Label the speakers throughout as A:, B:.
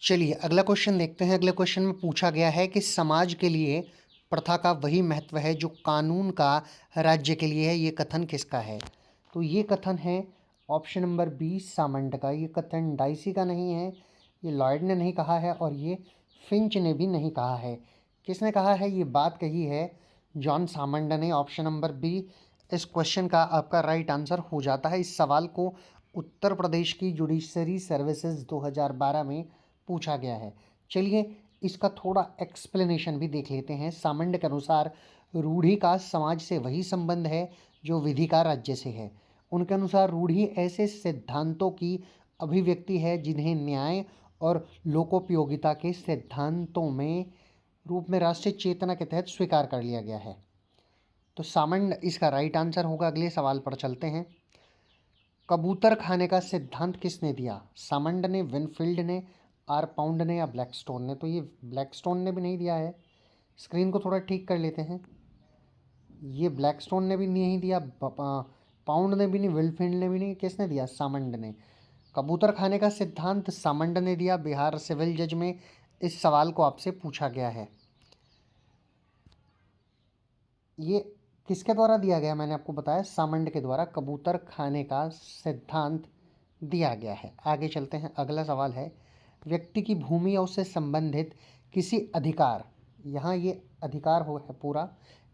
A: चलिए अगला क्वेश्चन देखते हैं। अगले क्वेश्चन में पूछा गया है कि समाज के लिए प्रथा का वही महत्व है जो कानून का राज्य के लिए है। ये कथन किसका है? तो ये कथन है ऑप्शन नंबर बी, सामंड का। ये कथन डाइसी का नहीं है, ये लॉयड ने नहीं कहा है और ये फिंच ने भी नहीं कहा है। किसने कहा है? ये बात कही है जॉन सामंड ने। ऑप्शन नंबर बी इस क्वेश्चन का आपका राइट आंसर हो जाता है। इस सवाल को उत्तर प्रदेश की जुडिशरी सर्विसेज 2012 में पूछा गया है। चलिए इसका थोड़ा एक्सप्लेनेशन भी देख लेते हैं। सामंड के अनुसार रूढ़ी का समाज से वही संबंध है जो विधि का राज्य से है। उनके अनुसार रूढ़ी ऐसे सिद्धांतों की अभिव्यक्ति है जिन्हें न्याय और लोकोपयोगिता के सिद्धांतों में रूप में राष्ट्रीय चेतना के तहत स्वीकार कर लिया गया है। तो सामंड इसका राइट आंसर होगा। अगले सवाल पर चलते हैं। कबूतर खाने का सिद्धांत किसने दिया? सामंड ने, विनफील्ड ने, आर पाउंड ने या ब्लैकस्टोन ने? तो ये ब्लैकस्टोन ने भी नहीं दिया है। स्क्रीन को थोड़ा ठीक कर लेते हैं। ये ब्लैकस्टोन ने भी नहीं दिया, पाउंड ने भी नहीं, विनफील्ड ने भी नहीं। किसने दिया? सामंड ने। कबूतर खाने का सिद्धांत सामंड ने दिया। बिहार सिविल जज में इस सवाल को आपसे पूछा गया है। ये किसके द्वारा दिया गया? मैंने आपको बताया सामंड के द्वारा कबूतर खाने का सिद्धांत दिया गया है। आगे चलते हैं। अगला सवाल है व्यक्ति की भूमि और उससे संबंधित किसी अधिकार, यहाँ ये अधिकार हो है पूरा,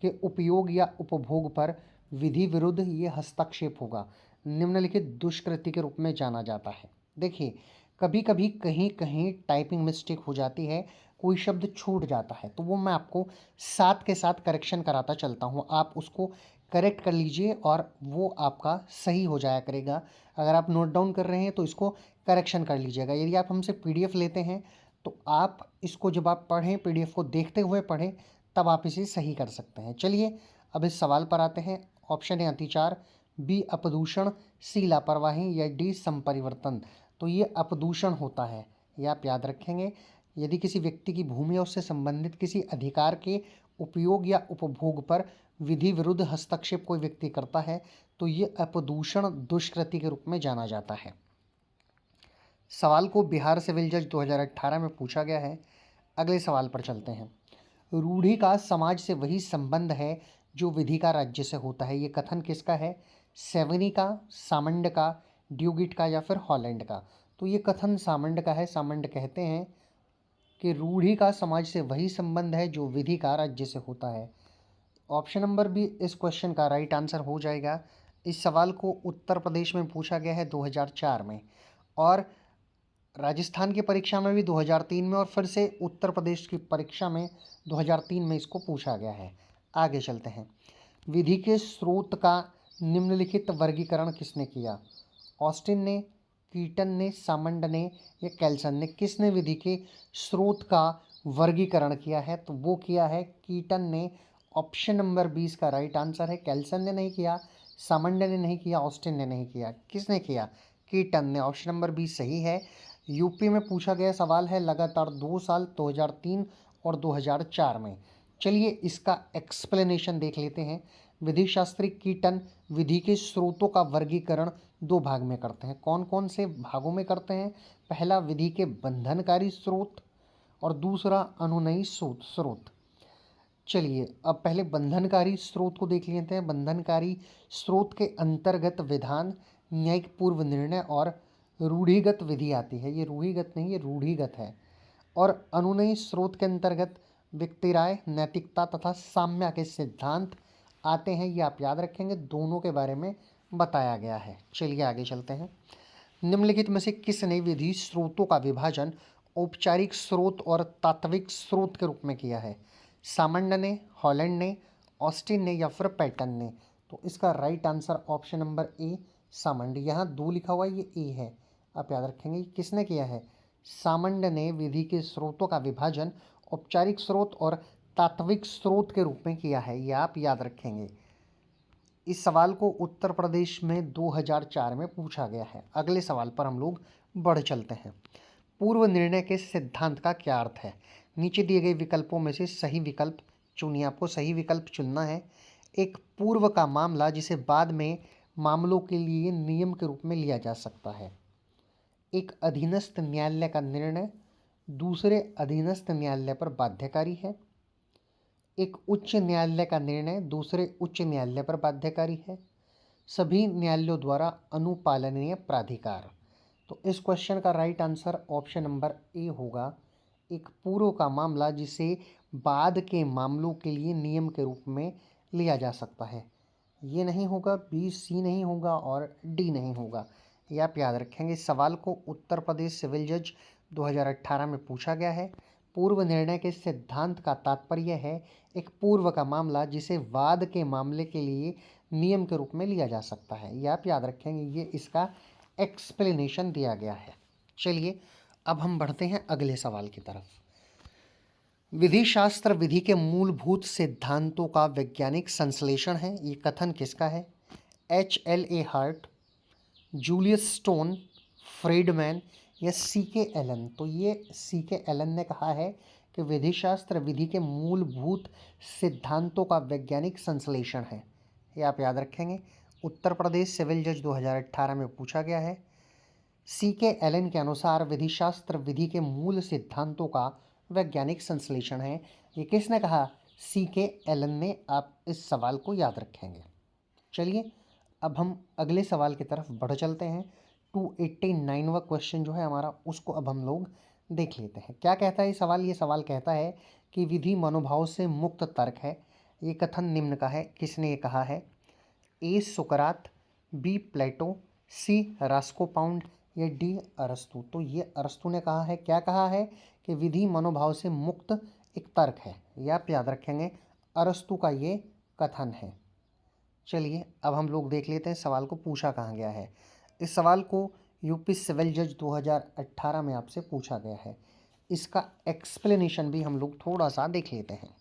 A: के उपयोग या उपभोग पर विधि विरुद्ध ये हस्तक्षेप होगा निम्नलिखित दुष्कृति के रूप में जाना जाता है। देखिए कभी कभी कहीं कहीं टाइपिंग मिस्टेक हो जाती है, कोई शब्द छूट जाता है, तो वो मैं आपको साथ के साथ करेक्शन कराता चलता हूँ। आप उसको करेक्ट कर लीजिए और वो आपका सही हो जाया करेगा। अगर आप नोट डाउन कर रहे हैं तो इसको करेक्शन कर लीजिएगा। यदि आप हमसे पीडीएफ लेते हैं तो आप इसको जब आप पढ़ें, पीडीएफ को देखते हुए पढ़ें, तब आप इसे सही कर सकते हैं। चलिए अब इस सवाल पर आते हैं। ऑप्शन है अतिचार, बी अपदूषण, सी लापरवाही या डी संपरिवर्तन। तो ये अपदूषण होता है, ये आप याद रखेंगे। यदि किसी व्यक्ति की भूमि या उससे संबंधित किसी अधिकार के उपयोग या उपभोग पर विधि विरुद्ध हस्तक्षेप कोई व्यक्ति करता है तो ये अपदूषण दुष्कृति के रूप में जाना जाता है। सवाल को बिहार सिविल जज 2018 में पूछा गया है। अगले सवाल पर चलते हैं। रूढ़ी का समाज से वही संबंध है जो विधि का राज्य से होता है। ये कथन किसका है? सेवनी का, सामंड का, ड्यूगिट का या फिर हॉलैंड का? तो ये कथन सामंड का है। सामंड कहते हैं कि रूढ़ी का समाज से वही संबंध है जो विधि का राज्य से होता है। ऑप्शन नंबर बी इस क्वेश्चन का राइट आंसर हो जाएगा। इस सवाल को उत्तर प्रदेश में पूछा गया है 2004 में, और राजस्थान की परीक्षा में भी 2003 में, और फिर से उत्तर प्रदेश की परीक्षा में 2003 में इसको पूछा गया है। आगे चलते हैं। विधि के स्रोत का निम्नलिखित वर्गीकरण किसने किया? ऑस्टिन ने, कीटन ने, सामंड ने या कैल्सन ने? किसने विधि के स्रोत का वर्गीकरण किया है? तो वो किया है कीटन ने। ऑप्शन नंबर 20 का राइट आंसर है। कैल्सन ने नहीं किया, सामंड ने नहीं किया, ऑस्टिन ने नहीं किया। किसने किया? कीटन ने। ऑप्शन नंबर 20 सही है। यूपी में पूछा गया सवाल है लगातार 2 साल 2003 और 2004 में। चलिए इसका एक्सप्लेनेशन देख लेते हैं। विधि शास्त्री कीटन विधि के स्रोतों का वर्गीकरण 2 भाग में करते हैं। कौन कौन से भागों में करते हैं? पहला विधि के बंधनकारी स्रोत और दूसरा अनुनयी स्रोत। चलिए अब पहले बंधनकारी स्रोत को देख लेते हैं। बंधनकारी स्रोत के अंतर्गत विधान, न्यायिक पूर्व निर्णय और रूढ़िगत विधि आती है। ये रूढ़िगत नहीं, ये रूढ़िगत है। और अनुनयी स्रोत के अंतर्गत व्यक्ति राय, नैतिकता तथा साम्य के सिद्धांत आते हैं। ये आप याद रखेंगे, दोनों के बारे में बताया गया है। चलिए आगे चलते हैं। निम्नलिखित में से किसने विधि स्रोतों का विभाजन औपचारिक स्रोत और तात्विक स्रोत के रूप में किया है? सामंड ने, हॉलैंड ने, ऑस्टिन ने या फिर पैटन ने? तो इसका right answer option number A Salmond. यहाँ 2 लिखा हुआ है, ये ए है, आप याद रखेंगे। किसने किया है? सामंड ने विधि के स्रोतों का विभाजन औपचारिक स्रोत और तात्विक स्रोत के रूप में किया है, ये आप याद रखेंगे। इस सवाल को उत्तर प्रदेश में 2004 में पूछा गया है। अगले सवाल पर हम लोग बढ़ चलते हैं। पूर्व निर्णय के सिद्धांत का क्या अर्थ है? नीचे दिए गए विकल्पों में से सही विकल्प चुनिए। आपको सही विकल्प चुनना है। एक पूर्व का मामला जिसे बाद में मामलों के लिए नियम के रूप में लिया जा सकता है। एक अधीनस्थ न्यायालय का निर्णय, दूसरे अधीनस्थ न्यायालय पर बाध्यकारी है। एक उच्च न्यायालय का निर्णय दूसरे उच्च न्यायालय पर बाध्यकारी है। सभी न्यायालयों द्वारा अनुपालनीय प्राधिकार। तो इस क्वेश्चन का right answer option number A होगा। एक पूर्व का मामला जिसे बाद के मामलों के लिए नियम के रूप में लिया जा सकता है। ये नहीं होगा, बी, सी नहीं होगा और डी नहीं होगा। ये आप याद रखेंगे। इस सवाल को उत्तर प्रदेश सिविल जज 2018 में पूछा गया है। पूर्व निर्णय के सिद्धांत का तात्पर्य है एक पूर्व का मामला जिसे वाद के मामले के लिए नियम के रूप में लिया जा सकता है। ये आप याद रखेंगे। ये इसका एक्सप्लेनेशन दिया गया है। चलिए अब हम बढ़ते हैं अगले सवाल की तरफ। विधि शास्त्र विधि के मूलभूत सिद्धांतों का वैज्ञानिक संश्लेषण है। ये कथन किसका है? H.L.A. Heart, Julius stone, Friedman या C.K. एलन। तो ये C.K. एलन ने कहा है कि विधि शास्त्र विधि के मूलभूत सिद्धांतों का वैज्ञानिक संश्लेषण है। ये आप याद रखेंगे। उत्तर प्रदेश सिविल जज 2018 में पूछा गया है। C.K. एलन के अनुसार विधि शास्त्र विधि के मूल सिद्धांतों का वैज्ञानिक संश्लेषण है। ये किसने कहा? C.K. एलन ने। आप इस सवाल को याद रखेंगे। चलिए अब हम अगले सवाल की तरफ बढ़ चलते हैं। 289वां क्वेश्चन जो है हमारा, उसको अब हम लोग देख लेते हैं। क्या कहता है ये सवाल? ये सवाल कहता है कि विधि मनोभाव से मुक्त तर्क है। ये कथन निम्न का है। किसने ये कहा है? ए सुकरात, बी प्लेटो, सी रास्कोपाउंड या डी अरस्तु। तो ये अरस्तु ने कहा है। क्या कहा है? कि विधि मनोभाव से मुक्त एक तर्क है। ये आप याद रखेंगे। अरस्तु का ये कथन है। चलिए अब हम लोग देख लेते हैं सवाल को पूछा कहाँ गया है। इस सवाल को यूपी सिविल जज 2018 में आपसे पूछा गया है। इसका एक्सप्लेनेशन भी हम लोग थोड़ा सा देख लेते हैं।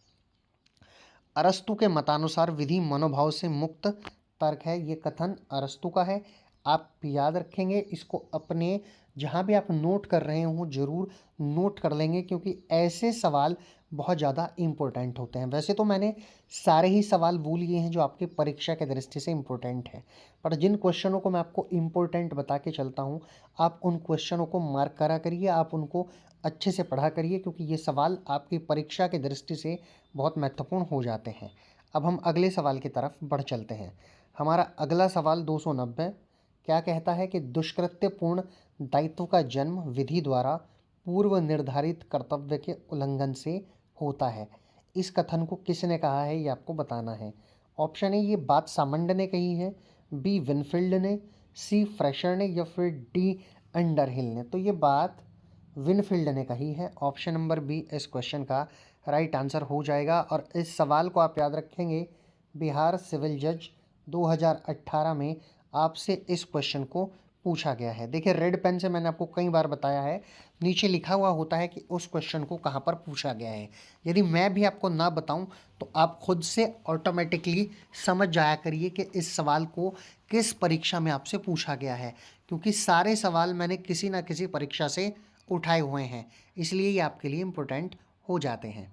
A: अरस्तु के मतानुसार विधि मनोभाव से मुक्त तर्क है। ये कथन अरस्तु का है। आप याद रखेंगे इसको। अपने जहाँ भी आप नोट कर रहे हो ज़रूर नोट कर लेंगे, क्योंकि ऐसे सवाल बहुत ज़्यादा इम्पोर्टेंट होते हैं। वैसे तो मैंने सारे ही सवाल वो लिए हैं जो आपके परीक्षा के दृष्टि से इम्पोर्टेंट है, पर जिन क्वेश्चनों को मैं आपको इम्पोर्टेंट बता के चलता हूँ, आप उन क्वेश्चनों को मार्क करा करिए, आप उनको अच्छे से पढ़ा करिए, क्योंकि ये सवाल आपकी परीक्षा की दृष्टि से बहुत महत्वपूर्ण हो जाते हैं। अब हम अगले सवाल की तरफ बढ़ चलते हैं। हमारा अगला सवाल 290 क्या कहता है? कि दुष्कृत्यपूर्ण दायित्व का जन्म विधि द्वारा पूर्व निर्धारित कर्तव्य के उल्लंघन से होता है। इस कथन को किसने कहा है? ये आपको बताना है। ऑप्शन ए, ये बात सामंड ने कही है, बी विनफील्ड ने, सी फ्रेशर ने या फिर डी अंडरहिल ने। तो ये बात विनफील्ड ने कही है। ऑप्शन नंबर बी इस क्वेश्चन का राइट आंसर हो जाएगा। और इस सवाल को आप याद रखेंगे। बिहार सिविल जज 2018 में आपसे इस क्वेश्चन को पूछा गया है। देखिए रेड पेन से मैंने आपको कई बार बताया है, नीचे लिखा हुआ होता है कि उस क्वेश्चन को कहाँ पर पूछा गया है। यदि मैं भी आपको ना बताऊं तो आप खुद से ऑटोमेटिकली समझ जाया करिए कि इस सवाल को किस परीक्षा में आपसे पूछा गया है, क्योंकि सारे सवाल मैंने किसी ना किसी परीक्षा से उठाए हुए हैं, इसलिए ये आपके लिए इम्पोर्टेंट हो जाते हैं।